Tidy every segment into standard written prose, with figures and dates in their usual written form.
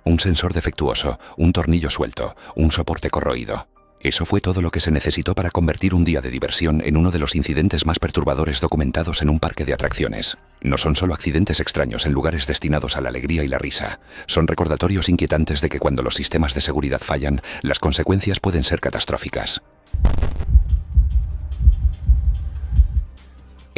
Un sensor defectuoso, un tornillo suelto, un soporte corroído. Eso fue todo lo que se necesitó para convertir un día de diversión en uno de los incidentes más perturbadores documentados en un parque de atracciones. No son solo accidentes extraños en lugares destinados a la alegría y la risa. Son recordatorios inquietantes de que cuando los sistemas de seguridad fallan, las consecuencias pueden ser catastróficas.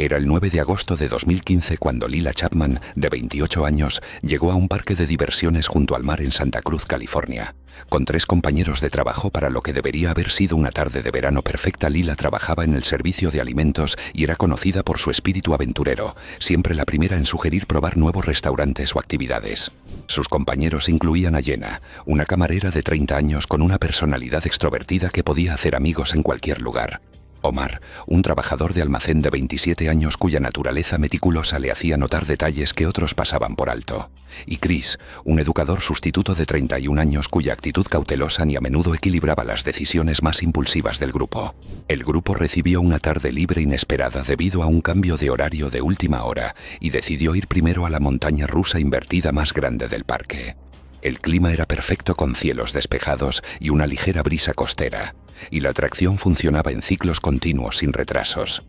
Era el 9 de agosto de 2015 cuando Lila Chapman, de 28 años, llegó a un parque de diversiones junto al mar en Santa Cruz, California. Con 3 compañeros de trabajo para lo que debería haber sido una tarde de verano perfecta, Lila trabajaba en el servicio de alimentos y era conocida por su espíritu aventurero, siempre la primera en sugerir probar nuevos restaurantes o actividades. Sus compañeros incluían a Jenna, una camarera de 30 años con una personalidad extrovertida que podía hacer amigos en cualquier lugar. Omar, un trabajador de almacén de 27 años cuya naturaleza meticulosa le hacía notar detalles que otros pasaban por alto. Y Chris, un educador sustituto de 31 años cuya actitud cautelosa ni a menudo equilibraba las decisiones más impulsivas del grupo. El grupo recibió una tarde libre inesperada debido a un cambio de horario de última hora y decidió ir primero a la montaña rusa invertida más grande del parque. El clima era perfecto con cielos despejados y una ligera brisa costera, y la atracción funcionaba en ciclos continuos sin retrasos.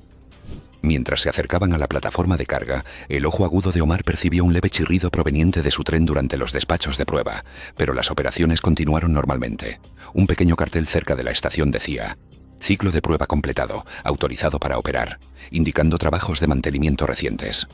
Mientras se acercaban a la plataforma de carga, el ojo agudo de Omar percibió un leve chirrido proveniente de su tren durante los despachos de prueba, pero las operaciones continuaron normalmente. Un pequeño cartel cerca de la estación decía: "Ciclo de prueba completado, autorizado para operar", indicando trabajos de mantenimiento recientes.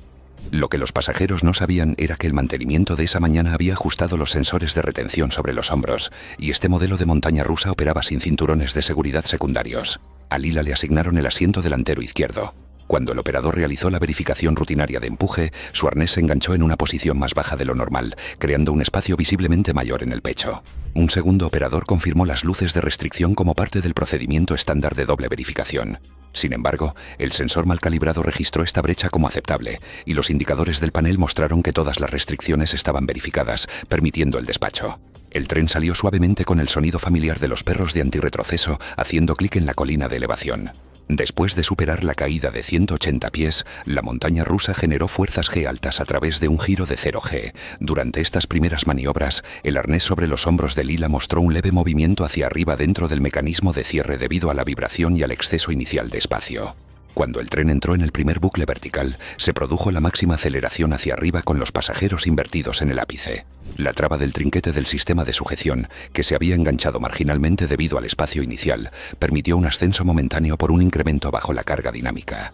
Lo que los pasajeros no sabían era que el mantenimiento de esa mañana había ajustado los sensores de retención sobre los hombros, y este modelo de montaña rusa operaba sin cinturones de seguridad secundarios. A Lila le asignaron el asiento delantero izquierdo. Cuando el operador realizó la verificación rutinaria de empuje, su arnés se enganchó en una posición más baja de lo normal, creando un espacio visiblemente mayor en el pecho. Un segundo operador confirmó las luces de restricción como parte del procedimiento estándar de doble verificación. Sin embargo, el sensor mal calibrado registró esta brecha como aceptable, y los indicadores del panel mostraron que todas las restricciones estaban verificadas, permitiendo el despacho. El tren salió suavemente con el sonido familiar de los perros de antirretroceso, haciendo clic en la colina de elevación. Después de superar la caída de 180 pies, la montaña rusa generó fuerzas G altas a través de un giro de 0G. Durante estas primeras maniobras, el arnés sobre los hombros de Lila mostró un leve movimiento hacia arriba dentro del mecanismo de cierre debido a la vibración y al exceso inicial de espacio. Cuando el tren entró en el primer bucle vertical, se produjo la máxima aceleración hacia arriba con los pasajeros invertidos en el ápice. La traba del trinquete del sistema de sujeción, que se había enganchado marginalmente debido al espacio inicial, permitió un ascenso momentáneo por un incremento bajo la carga dinámica.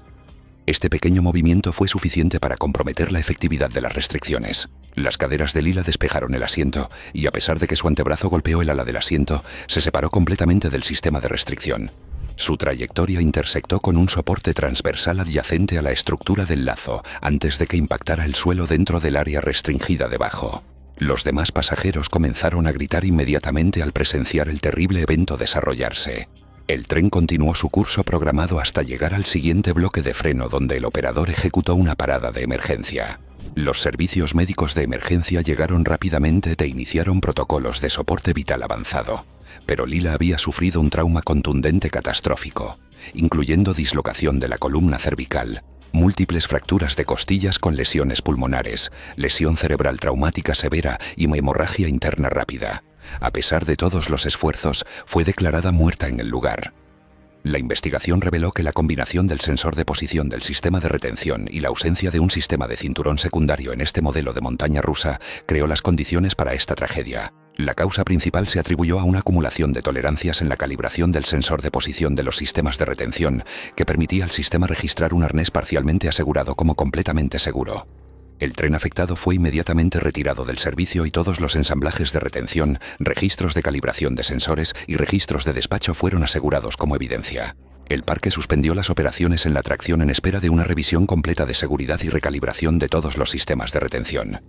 Este pequeño movimiento fue suficiente para comprometer la efectividad de las restricciones. Las caderas de Lila despejaron el asiento, y a pesar de que su antebrazo golpeó el ala del asiento, se separó completamente del sistema de restricción. Su trayectoria intersectó con un soporte transversal adyacente a la estructura del lazo antes de que impactara el suelo dentro del área restringida debajo. Los demás pasajeros comenzaron a gritar inmediatamente al presenciar el terrible evento desarrollarse. El tren continuó su curso programado hasta llegar al siguiente bloque de freno, donde el operador ejecutó una parada de emergencia. Los servicios médicos de emergencia llegaron rápidamente e iniciaron protocolos de soporte vital avanzado. Pero Lila había sufrido un trauma contundente catastrófico, incluyendo dislocación de la columna cervical, múltiples fracturas de costillas con lesiones pulmonares, lesión cerebral traumática severa y hemorragia interna rápida. A pesar de todos los esfuerzos, fue declarada muerta en el lugar. La investigación reveló que la combinación del sensor de posición del sistema de retención y la ausencia de un sistema de cinturón secundario en este modelo de montaña rusa creó las condiciones para esta tragedia. La causa principal se atribuyó a una acumulación de tolerancias en la calibración del sensor de posición de los sistemas de retención, que permitía al sistema registrar un arnés parcialmente asegurado como completamente seguro. El tren afectado fue inmediatamente retirado del servicio y todos los ensamblajes de retención, registros de calibración de sensores y registros de despacho fueron asegurados como evidencia. El parque suspendió las operaciones en la atracción en espera de una revisión completa de seguridad y recalibración de todos los sistemas de retención.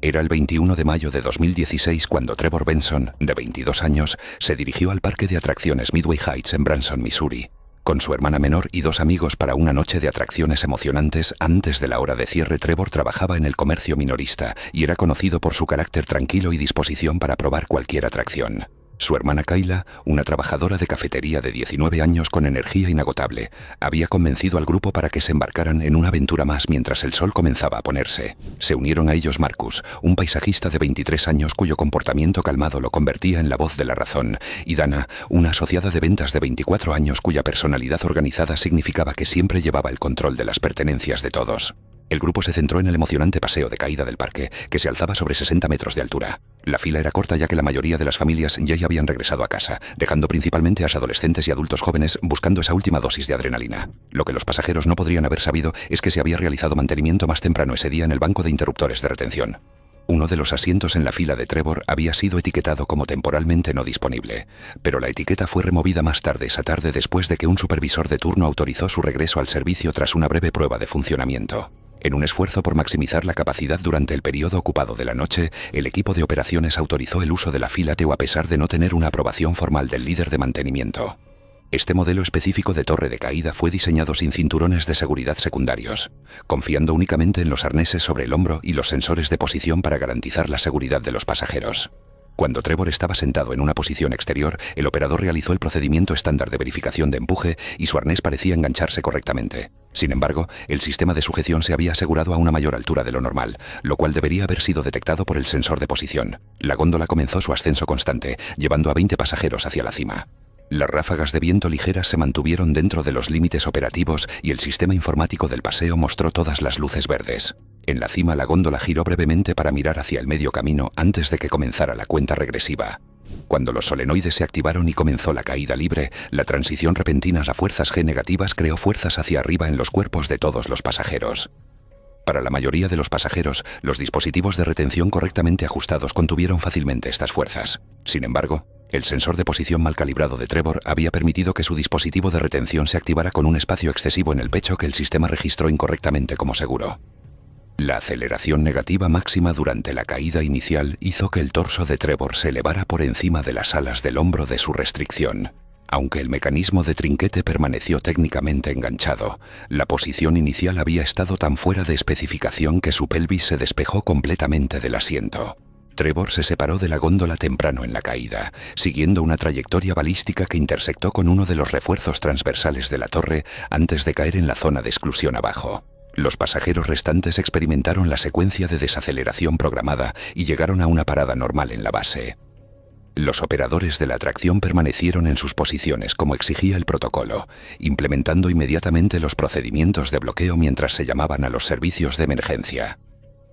Era el 21 de mayo de 2016 cuando Trevor Benson, de 22 años, se dirigió al parque de atracciones Midway Heights en Branson, Missouri, con su hermana menor y 2 amigos para una noche de atracciones emocionantes. Antes de la hora de cierre, Trevor trabajaba en el comercio minorista y era conocido por su carácter tranquilo y disposición para probar cualquier atracción. Su hermana Kayla, una trabajadora de cafetería de 19 años con energía inagotable, había convencido al grupo para que se embarcaran en una aventura más mientras el sol comenzaba a ponerse. Se unieron a ellos Marcus, un paisajista de 23 años cuyo comportamiento calmado lo convertía en la voz de la razón, y Dana, una asociada de ventas de 24 años cuya personalidad organizada significaba que siempre llevaba el control de las pertenencias de todos. El grupo se centró en el emocionante paseo de caída del parque, que se alzaba sobre 60 metros de altura. La fila era corta ya que la mayoría de las familias ya habían regresado a casa, dejando principalmente a adolescentes y adultos jóvenes buscando esa última dosis de adrenalina. Lo que los pasajeros no podrían haber sabido es que se había realizado mantenimiento más temprano ese día en el banco de interruptores de retención. Uno de los asientos en la fila de Trevor había sido etiquetado como temporalmente no disponible, pero la etiqueta fue removida más tarde esa tarde después de que un supervisor de turno autorizó su regreso al servicio tras una breve prueba de funcionamiento. En un esfuerzo por maximizar la capacidad durante el periodo ocupado de la noche, el equipo de operaciones autorizó el uso de la fila TEU a pesar de no tener una aprobación formal del líder de mantenimiento. Este modelo específico de torre de caída fue diseñado sin cinturones de seguridad secundarios, confiando únicamente en los arneses sobre el hombro y los sensores de posición para garantizar la seguridad de los pasajeros. Cuando Trevor estaba sentado en una posición exterior, el operador realizó el procedimiento estándar de verificación de empuje y su arnés parecía engancharse correctamente. Sin embargo, el sistema de sujeción se había asegurado a una mayor altura de lo normal, lo cual debería haber sido detectado por el sensor de posición. La góndola comenzó su ascenso constante, llevando a 20 pasajeros hacia la cima. Las ráfagas de viento ligeras se mantuvieron dentro de los límites operativos y el sistema informático del paseo mostró todas las luces verdes. En la cima, la góndola giró brevemente para mirar hacia el medio camino antes de que comenzara la cuenta regresiva. Cuando los solenoides se activaron y comenzó la caída libre, la transición repentina a fuerzas G negativas creó fuerzas hacia arriba en los cuerpos de todos los pasajeros. Para la mayoría de los pasajeros, los dispositivos de retención correctamente ajustados contuvieron fácilmente estas fuerzas. Sin embargo, el sensor de posición mal calibrado de Trevor había permitido que su dispositivo de retención se activara con un espacio excesivo en el pecho que el sistema registró incorrectamente como seguro. La aceleración negativa máxima durante la caída inicial hizo que el torso de Trevor se elevara por encima de las alas del hombro de su restricción. Aunque el mecanismo de trinquete permaneció técnicamente enganchado, la posición inicial había estado tan fuera de especificación que su pelvis se despejó completamente del asiento. Trevor se separó de la góndola temprano en la caída, siguiendo una trayectoria balística que intersectó con uno de los refuerzos transversales de la torre antes de caer en la zona de exclusión abajo. Los pasajeros restantes experimentaron la secuencia de desaceleración programada y llegaron a una parada normal en la base. Los operadores de la atracción permanecieron en sus posiciones como exigía el protocolo, implementando inmediatamente los procedimientos de bloqueo mientras se llamaban a los servicios de emergencia.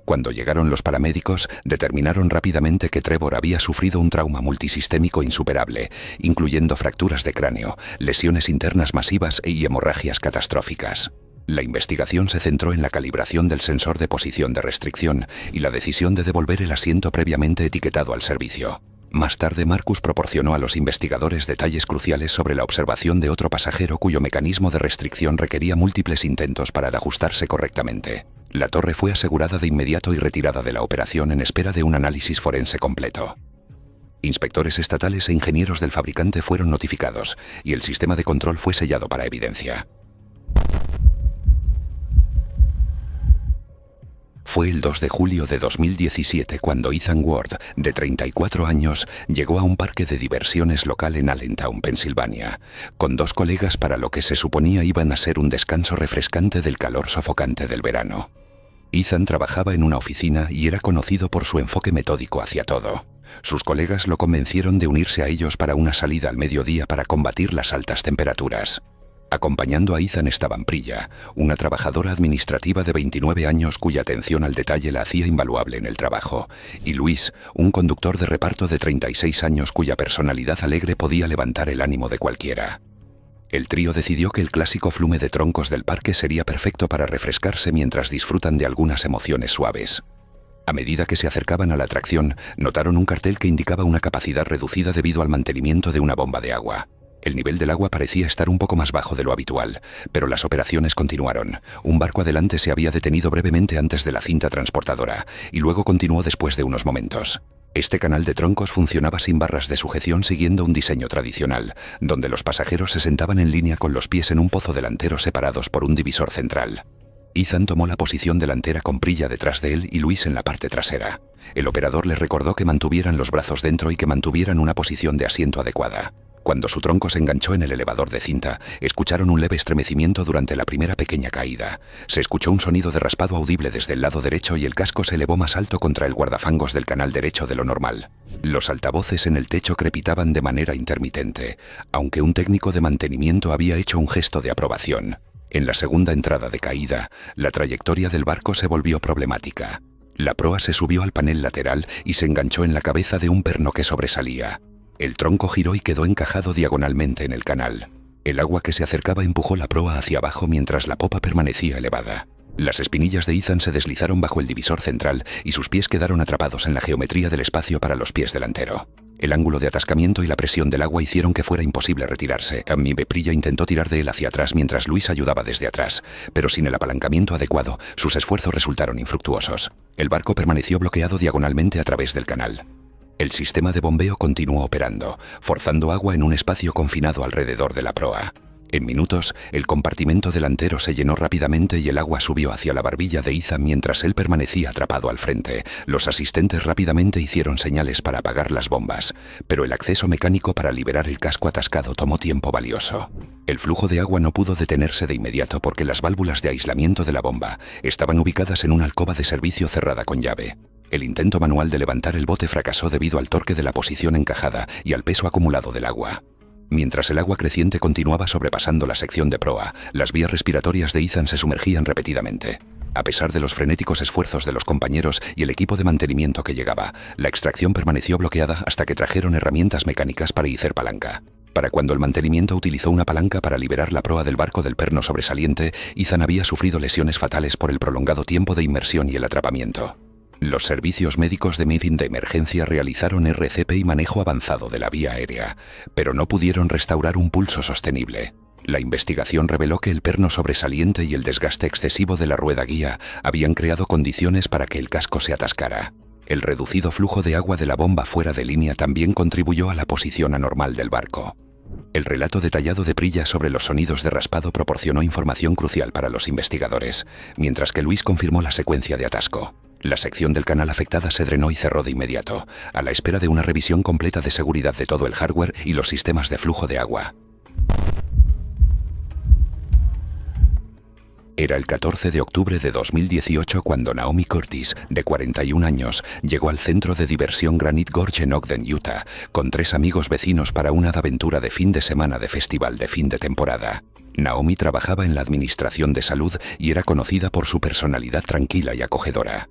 Cuando llegaron los paramédicos, determinaron rápidamente que Trevor había sufrido un trauma multisistémico insuperable, incluyendo fracturas de cráneo, lesiones internas masivas y hemorragias catastróficas. La investigación se centró en la calibración del sensor de posición de restricción y la decisión de devolver el asiento previamente etiquetado al servicio. Más tarde, Marcus proporcionó a los investigadores detalles cruciales sobre la observación de otro pasajero cuyo mecanismo de restricción requería múltiples intentos para ajustarse correctamente. La torre fue asegurada de inmediato y retirada de la operación en espera de un análisis forense completo. Inspectores estatales e ingenieros del fabricante fueron notificados y el sistema de control fue sellado para evidencia. Fue el 2 de julio de 2017 cuando Ethan Ward, de 34 años, llegó a un parque de diversiones local en Allentown, Pensilvania, con dos colegas para lo que se suponía iban a ser un descanso refrescante del calor sofocante del verano. Ethan trabajaba en una oficina y era conocido por su enfoque metódico hacia todo. Sus colegas lo convencieron de unirse a ellos para una salida al mediodía para combatir las altas temperaturas. Acompañando a Ethan estaban Priya, una trabajadora administrativa de 29 años cuya atención al detalle la hacía invaluable en el trabajo, y Luis, un conductor de reparto de 36 años cuya personalidad alegre podía levantar el ánimo de cualquiera. El trío decidió que el clásico flume de troncos del parque sería perfecto para refrescarse mientras disfrutan de algunas emociones suaves. A medida que se acercaban a la atracción, notaron un cartel que indicaba una capacidad reducida debido al mantenimiento de una bomba de agua. El nivel del agua parecía estar un poco más bajo de lo habitual, pero las operaciones continuaron. Un barco adelante se había detenido brevemente antes de la cinta transportadora, y luego continuó después de unos momentos. Este canal de troncos funcionaba sin barras de sujeción siguiendo un diseño tradicional, donde los pasajeros se sentaban en línea con los pies en un pozo delantero separados por un divisor central. Ethan tomó la posición delantera con Priya detrás de él y Luis en la parte trasera. El operador les recordó que mantuvieran los brazos dentro y que mantuvieran una posición de asiento adecuada. Cuando su tronco se enganchó en el elevador de cinta, escucharon un leve estremecimiento durante la primera pequeña caída. Se escuchó un sonido de raspado audible desde el lado derecho y el casco se elevó más alto contra el guardafangos del canal derecho de lo normal. Los altavoces en el techo crepitaban de manera intermitente, aunque un técnico de mantenimiento había hecho un gesto de aprobación. En la segunda entrada de caída, la trayectoria del barco se volvió problemática. La proa se subió al panel lateral y se enganchó en la cabeza de un perno que sobresalía. El tronco giró y quedó encajado diagonalmente en el canal. El agua que se acercaba empujó la proa hacia abajo mientras la popa permanecía elevada. Las espinillas de Ethan se deslizaron bajo el divisor central y sus pies quedaron atrapados en la geometría del espacio para los pies delantero. El ángulo de atascamiento y la presión del agua hicieron que fuera imposible retirarse. Priya intentó tirar de él hacia atrás mientras Luis ayudaba desde atrás, pero sin el apalancamiento adecuado, sus esfuerzos resultaron infructuosos. El barco permaneció bloqueado diagonalmente a través del canal. El sistema de bombeo continuó operando, forzando agua en un espacio confinado alrededor de la proa. En minutos, el compartimento delantero se llenó rápidamente y el agua subió hacia la barbilla de Ethan mientras él permanecía atrapado al frente. Los asistentes rápidamente hicieron señales para apagar las bombas, pero el acceso mecánico para liberar el casco atascado tomó tiempo valioso. El flujo de agua no pudo detenerse de inmediato porque las válvulas de aislamiento de la bomba estaban ubicadas en una alcoba de servicio cerrada con llave. El intento manual de levantar el bote fracasó debido al torque de la posición encajada y al peso acumulado del agua. Mientras el agua creciente continuaba sobrepasando la sección de proa, las vías respiratorias de Ethan se sumergían repetidamente. A pesar de los frenéticos esfuerzos de los compañeros y el equipo de mantenimiento que llegaba, la extracción permaneció bloqueada hasta que trajeron herramientas mecánicas para izar palanca. Para cuando el mantenimiento utilizó una palanca para liberar la proa del barco del perno sobresaliente, Ethan había sufrido lesiones fatales por el prolongado tiempo de inmersión y el atrapamiento. Los servicios médicos de Miffin de emergencia realizaron RCP y manejo avanzado de la vía aérea, pero no pudieron restaurar un pulso sostenible. La investigación reveló que el perno sobresaliente y el desgaste excesivo de la rueda guía habían creado condiciones para que el casco se atascara. El reducido flujo de agua de la bomba fuera de línea también contribuyó a la posición anormal del barco. El relato detallado de Priya sobre los sonidos de raspado proporcionó información crucial para los investigadores, mientras que Luis confirmó la secuencia de atasco. La sección del canal afectada se drenó y cerró de inmediato, a la espera de una revisión completa de seguridad de todo el hardware y los sistemas de flujo de agua. Era el 14 de octubre de 2018 cuando Naomi Curtis, de 41 años, llegó al centro de diversión Granite Gorge en Ogden, Utah, con 3 amigos vecinos para una aventura de fin de semana de festival de fin de temporada. Naomi trabajaba en la administración de salud y era conocida por su personalidad tranquila y acogedora.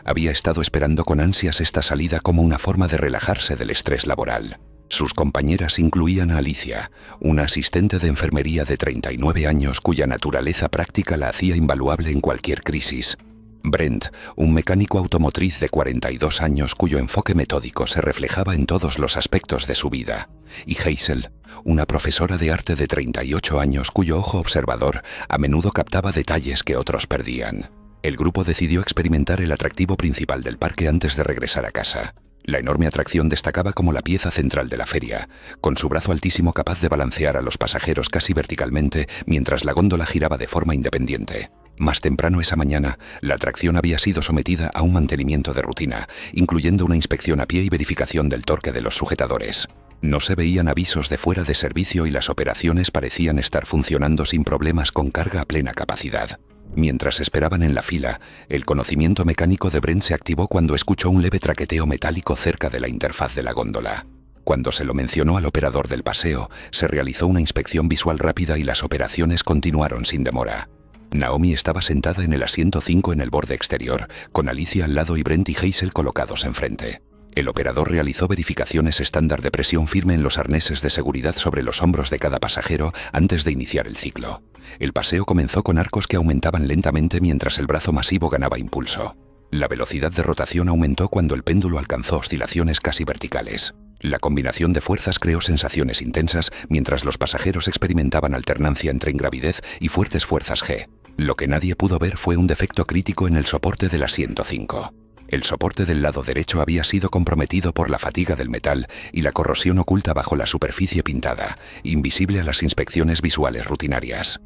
Había estado esperando con ansias esta salida como una forma de relajarse del estrés laboral. Sus compañeras incluían a Alicia, una asistente de enfermería de 39 años cuya naturaleza práctica la hacía invaluable en cualquier crisis. Brent, un mecánico automotriz de 42 años cuyo enfoque metódico se reflejaba en todos los aspectos de su vida. Y Hazel, una profesora de arte de 38 años cuyo ojo observador a menudo captaba detalles que otros perdían. El grupo decidió experimentar el atractivo principal del parque antes de regresar a casa. La enorme atracción destacaba como la pieza central de la feria, con su brazo altísimo capaz de balancear a los pasajeros casi verticalmente mientras la góndola giraba de forma independiente. Más temprano esa mañana, la atracción había sido sometida a un mantenimiento de rutina, incluyendo una inspección a pie y verificación del torque de los sujetadores. No se veían avisos de fuera de servicio y las operaciones parecían estar funcionando sin problemas con carga a plena capacidad. Mientras esperaban en la fila, el conocimiento mecánico de Brent se activó cuando escuchó un leve traqueteo metálico cerca de la interfaz de la góndola. Cuando se lo mencionó al operador del paseo, se realizó una inspección visual rápida y las operaciones continuaron sin demora. Naomi estaba sentada en el asiento 5 en el borde exterior, con Alicia al lado y Brent y Hazel colocados enfrente. El operador realizó verificaciones estándar de presión firme en los arneses de seguridad sobre los hombros de cada pasajero antes de iniciar el ciclo. El paseo comenzó con arcos que aumentaban lentamente mientras el brazo masivo ganaba impulso. La velocidad de rotación aumentó cuando el péndulo alcanzó oscilaciones casi verticales. La combinación de fuerzas creó sensaciones intensas mientras los pasajeros experimentaban alternancia entre ingravidez y fuertes fuerzas G. Lo que nadie pudo ver fue un defecto crítico en el soporte del asiento 5. El soporte del lado derecho había sido comprometido por la fatiga del metal y la corrosión oculta bajo la superficie pintada, invisible a las inspecciones visuales rutinarias.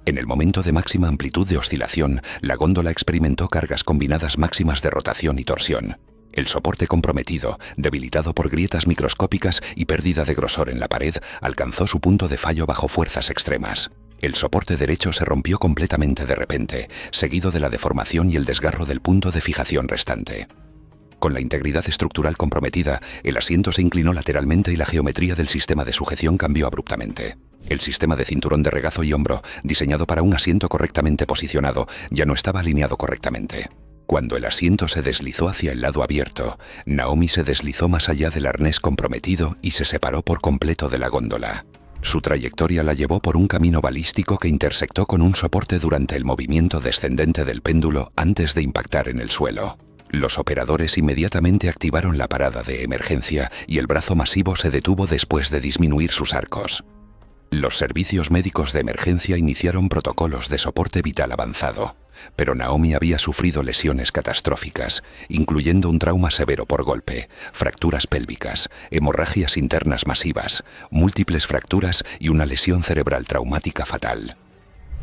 En el momento de máxima amplitud de oscilación, la góndola experimentó cargas combinadas máximas de rotación y torsión. El soporte comprometido, debilitado por grietas microscópicas y pérdida de grosor en la pared, alcanzó su punto de fallo bajo fuerzas extremas. El soporte derecho se rompió completamente de repente, seguido de la deformación y el desgarro del punto de fijación restante. Con la integridad estructural comprometida, el asiento se inclinó lateralmente y la geometría del sistema de sujeción cambió abruptamente. El sistema de cinturón de regazo y hombro, diseñado para un asiento correctamente posicionado, ya no estaba alineado correctamente. Cuando el asiento se deslizó hacia el lado abierto, Naomi se deslizó más allá del arnés comprometido y se separó por completo de la góndola. Su trayectoria la llevó por un camino balístico que intersectó con un soporte durante el movimiento descendente del péndulo antes de impactar en el suelo. Los operadores inmediatamente activaron la parada de emergencia y el brazo masivo se detuvo después de disminuir sus arcos. Los servicios médicos de emergencia iniciaron protocolos de soporte vital avanzado, pero Naomi había sufrido lesiones catastróficas, incluyendo un trauma severo por golpe, fracturas pélvicas, hemorragias internas masivas, múltiples fracturas y una lesión cerebral traumática fatal.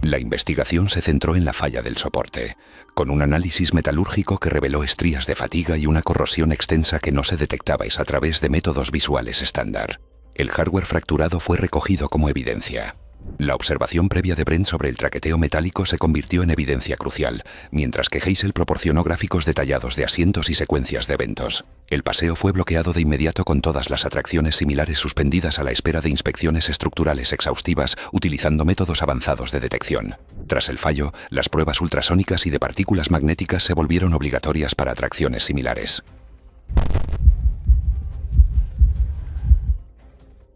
La investigación se centró en la falla del soporte, con un análisis metalúrgico que reveló estrías de fatiga y una corrosión extensa que no se detectabais a través de métodos visuales estándar. El hardware fracturado fue recogido como evidencia. La observación previa de Brent sobre el traqueteo metálico se convirtió en evidencia crucial, mientras que Hazel proporcionó gráficos detallados de asientos y secuencias de eventos. El paseo fue bloqueado de inmediato con todas las atracciones similares suspendidas a la espera de inspecciones estructurales exhaustivas utilizando métodos avanzados de detección. Tras el fallo, las pruebas ultrasónicas y de partículas magnéticas se volvieron obligatorias para atracciones similares.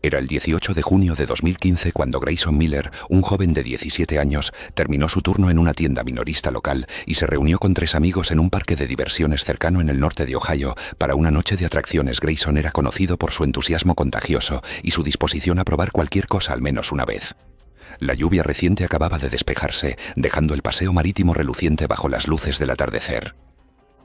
Era el 18 de junio de 2015 cuando Grayson Miller, un joven de 17 años, terminó su turno en una tienda minorista local y se reunió con 3 amigos en un parque de diversiones cercano en el norte de Ohio para una noche de atracciones. Grayson era conocido por su entusiasmo contagioso y su disposición a probar cualquier cosa al menos una vez. La lluvia reciente acababa de despejarse, dejando el paseo marítimo reluciente bajo las luces del atardecer.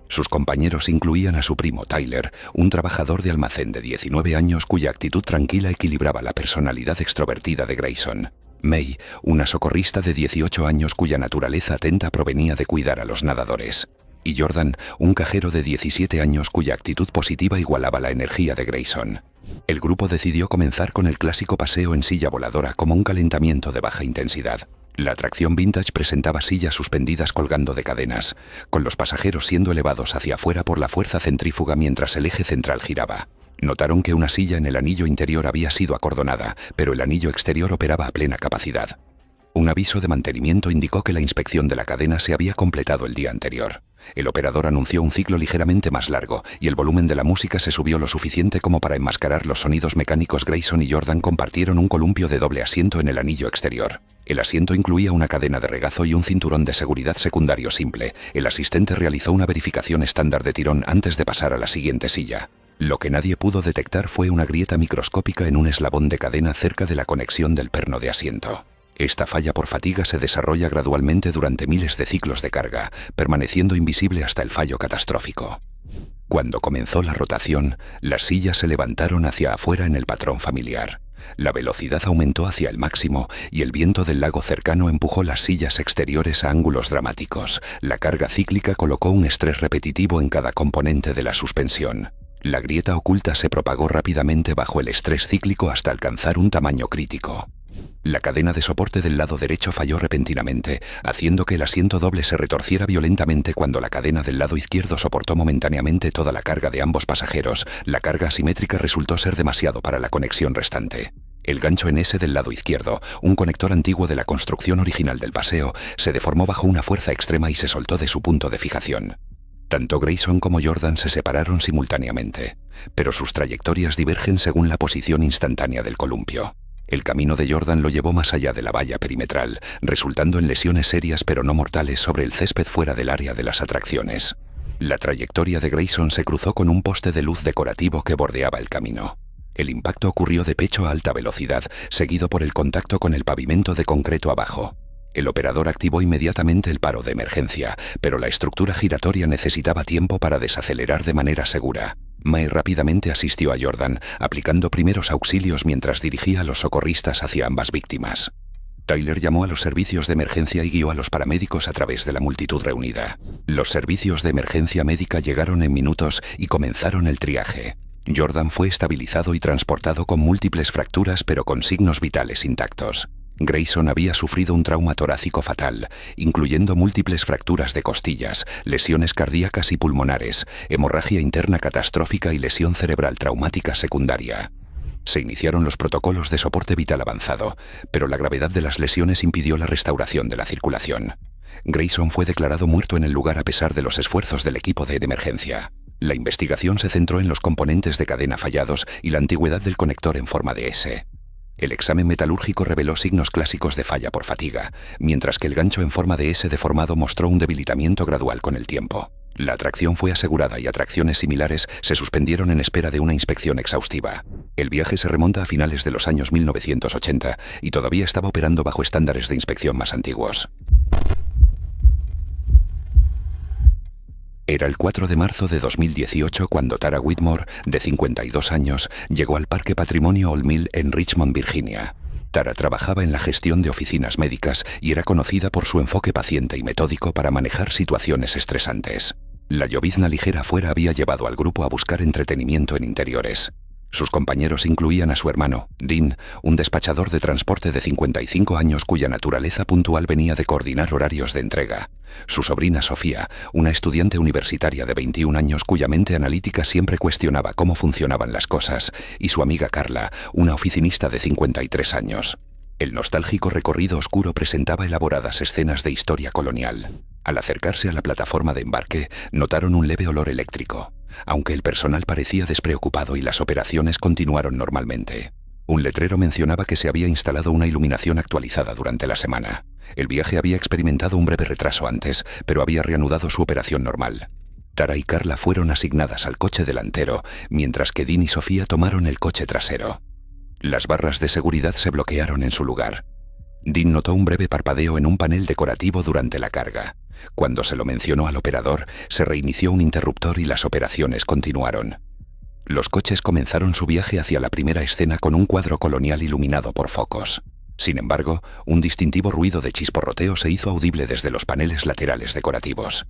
Sus compañeros incluían a su primo Tyler, un trabajador de almacén de 19 años cuya actitud tranquila equilibraba la personalidad extrovertida de Grayson. May, una socorrista de 18 años cuya naturaleza atenta provenía de cuidar a los nadadores. Y Jordan, un cajero de 17 años cuya actitud positiva igualaba la energía de Grayson. El grupo decidió comenzar con el clásico paseo en silla voladora como un calentamiento de baja intensidad. La atracción vintage presentaba sillas suspendidas colgando de cadenas, con los pasajeros siendo elevados hacia afuera por la fuerza centrífuga mientras el eje central giraba. Notaron que una silla en el anillo interior había sido acordonada, pero el anillo exterior operaba a plena capacidad. Un aviso de mantenimiento indicó que la inspección de la cadena se había completado el día anterior. El operador anunció un ciclo ligeramente más largo y el volumen de la música se subió lo suficiente como para enmascarar los sonidos mecánicos. Grayson y Jordan compartieron un columpio de doble asiento en el anillo exterior. El asiento incluía una cadena de regazo y un cinturón de seguridad secundario simple. El asistente realizó una verificación estándar de tirón antes de pasar a la siguiente silla. Lo que nadie pudo detectar fue una grieta microscópica en un eslabón de cadena cerca de la conexión del perno de asiento. Esta falla por fatiga se desarrolla gradualmente durante miles de ciclos de carga, permaneciendo invisible hasta el fallo catastrófico. Cuando comenzó la rotación, las sillas se levantaron hacia afuera en el patrón familiar. La velocidad aumentó hacia el máximo y el viento del lago cercano empujó las sillas exteriores a ángulos dramáticos. La carga cíclica colocó un estrés repetitivo en cada componente de la suspensión. La grieta oculta se propagó rápidamente bajo el estrés cíclico hasta alcanzar un tamaño crítico. La cadena de soporte del lado derecho falló repentinamente, haciendo que el asiento doble se retorciera violentamente cuando la cadena del lado izquierdo soportó momentáneamente toda la carga de ambos pasajeros. La carga asimétrica resultó ser demasiado para la conexión restante. El gancho en S del lado izquierdo, un conector antiguo de la construcción original del paseo, se deformó bajo una fuerza extrema y se soltó de su punto de fijación. Tanto Grayson como Jordan se separaron simultáneamente, pero sus trayectorias divergen según la posición instantánea del columpio. El camino de Jordan lo llevó más allá de la valla perimetral, resultando en lesiones serias pero no mortales sobre el césped fuera del área de las atracciones. La trayectoria de Grayson se cruzó con un poste de luz decorativo que bordeaba el camino. El impacto ocurrió de pecho a alta velocidad, seguido por el contacto con el pavimento de concreto abajo. El operador activó inmediatamente el paro de emergencia, pero la estructura giratoria necesitaba tiempo para desacelerar de manera segura. May rápidamente asistió a Jordan, aplicando primeros auxilios mientras dirigía a los socorristas hacia ambas víctimas. Tyler llamó a los servicios de emergencia y guió a los paramédicos a través de la multitud reunida. Los servicios de emergencia médica llegaron en minutos y comenzaron el triaje. Jordan fue estabilizado y transportado con múltiples fracturas pero con signos vitales intactos. Grayson había sufrido un trauma torácico fatal, incluyendo múltiples fracturas de costillas, lesiones cardíacas y pulmonares, hemorragia interna catastrófica y lesión cerebral traumática secundaria. Se iniciaron los protocolos de soporte vital avanzado, pero la gravedad de las lesiones impidió la restauración de la circulación. Grayson fue declarado muerto en el lugar a pesar de los esfuerzos del equipo de emergencia. La investigación se centró en los componentes de cadena fallados y la antigüedad del conector en forma de S. El examen metalúrgico reveló signos clásicos de falla por fatiga, mientras que el gancho en forma de S deformado mostró un debilitamiento gradual con el tiempo. La atracción fue asegurada y atracciones similares se suspendieron en espera de una inspección exhaustiva. El viaje se remonta a finales de los años 1980 y todavía estaba operando bajo estándares de inspección más antiguos. Era el 4 de marzo de 2018 cuando Tara Whitmore, de 52 años, llegó al Parque Patrimonio Old Mill en Richmond, Virginia. Tara trabajaba en la gestión de oficinas médicas y era conocida por su enfoque paciente y metódico para manejar situaciones estresantes. La llovizna ligera afuera había llevado al grupo a buscar entretenimiento en interiores. Sus compañeros incluían a su hermano, Dean, un despachador de transporte de 55 años cuya naturaleza puntual venía de coordinar horarios de entrega. Su sobrina Sofía, una estudiante universitaria de 21 años cuya mente analítica siempre cuestionaba cómo funcionaban las cosas, y su amiga Carla, una oficinista de 53 años. El nostálgico recorrido oscuro presentaba elaboradas escenas de historia colonial. Al acercarse a la plataforma de embarque, notaron un leve olor eléctrico, aunque el personal parecía despreocupado y las operaciones continuaron normalmente. Un letrero mencionaba que se había instalado una iluminación actualizada durante la semana. El viaje había experimentado un breve retraso antes, pero había reanudado su operación normal. Tara y Carla fueron asignadas al coche delantero, mientras que Dean y Sofía tomaron el coche trasero. Las barras de seguridad se bloquearon en su lugar. Dean notó un breve parpadeo en un panel decorativo durante la carga. Cuando se lo mencionó al operador, se reinició un interruptor y las operaciones continuaron. Los coches comenzaron su viaje hacia la primera escena con un cuadro colonial iluminado por focos. Sin embargo, un distintivo ruido de chisporroteo se hizo audible desde los paneles laterales decorativos.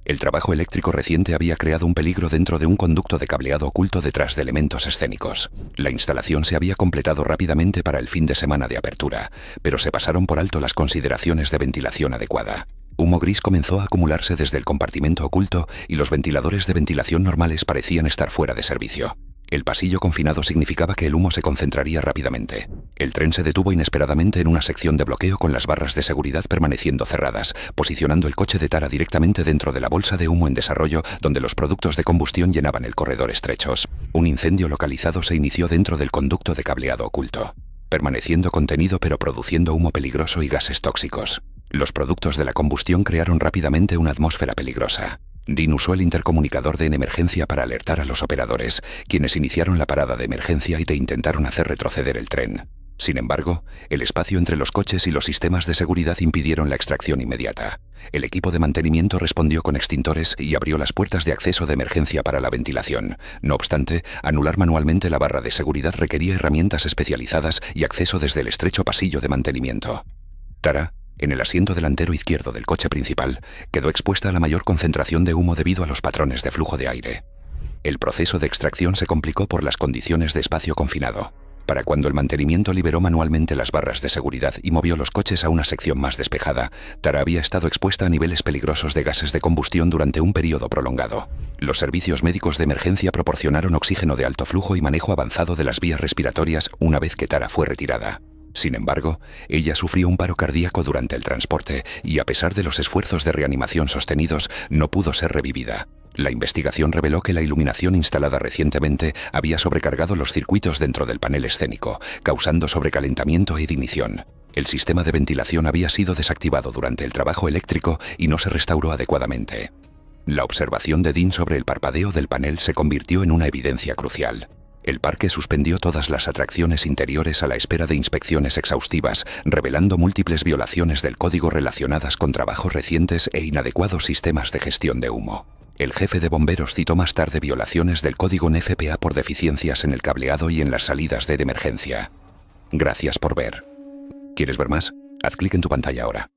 El trabajo eléctrico reciente había creado un peligro dentro de un conducto de cableado oculto detrás de elementos escénicos. La instalación se había completado rápidamente para el fin de semana de apertura, pero se pasaron por alto las consideraciones de ventilación adecuada. Humo gris comenzó a acumularse desde el compartimento oculto y los ventiladores de ventilación normales parecían estar fuera de servicio. El pasillo confinado significaba que el humo se concentraría rápidamente. El tren se detuvo inesperadamente en una sección de bloqueo con las barras de seguridad permaneciendo cerradas, posicionando el coche de Tara directamente dentro de la bolsa de humo en desarrollo donde los productos de combustión llenaban el corredor estrechos. Un incendio localizado se inició dentro del conducto de cableado oculto, permaneciendo contenido pero produciendo humo peligroso y gases tóxicos. Los productos de la combustión crearon rápidamente una atmósfera peligrosa. Dean usó el intercomunicador de emergencia para alertar a los operadores, quienes iniciaron la parada de emergencia y intentaron hacer retroceder el tren. Sin embargo, el espacio entre los coches y los sistemas de seguridad impidieron la extracción inmediata. El equipo de mantenimiento respondió con extintores y abrió las puertas de acceso de emergencia para la ventilación. No obstante, anular manualmente la barra de seguridad requería herramientas especializadas y acceso desde el estrecho pasillo de mantenimiento. Tara, en el asiento delantero izquierdo del coche principal, quedó expuesta a la mayor concentración de humo debido a los patrones de flujo de aire. El proceso de extracción se complicó por las condiciones de espacio confinado. Para cuando el mantenimiento liberó manualmente las barras de seguridad y movió los coches a una sección más despejada, Tara había estado expuesta a niveles peligrosos de gases de combustión durante un periodo prolongado. Los servicios médicos de emergencia proporcionaron oxígeno de alto flujo y manejo avanzado de las vías respiratorias una vez que Tara fue retirada. Sin embargo, ella sufrió un paro cardíaco durante el transporte y, a pesar de los esfuerzos de reanimación sostenidos, no pudo ser revivida. La investigación reveló que la iluminación instalada recientemente había sobrecargado los circuitos dentro del panel escénico, causando sobrecalentamiento e ignición. El sistema de ventilación había sido desactivado durante el trabajo eléctrico y no se restauró adecuadamente. La observación de Dean sobre el parpadeo del panel se convirtió en una evidencia crucial. El parque suspendió todas las atracciones interiores a la espera de inspecciones exhaustivas, revelando múltiples violaciones del código relacionadas con trabajos recientes e inadecuados sistemas de gestión de humo. El jefe de bomberos citó más tarde violaciones del código NFPA por deficiencias en el cableado y en las salidas de emergencia. Gracias por ver. ¿Quieres ver más? Haz clic en tu pantalla ahora.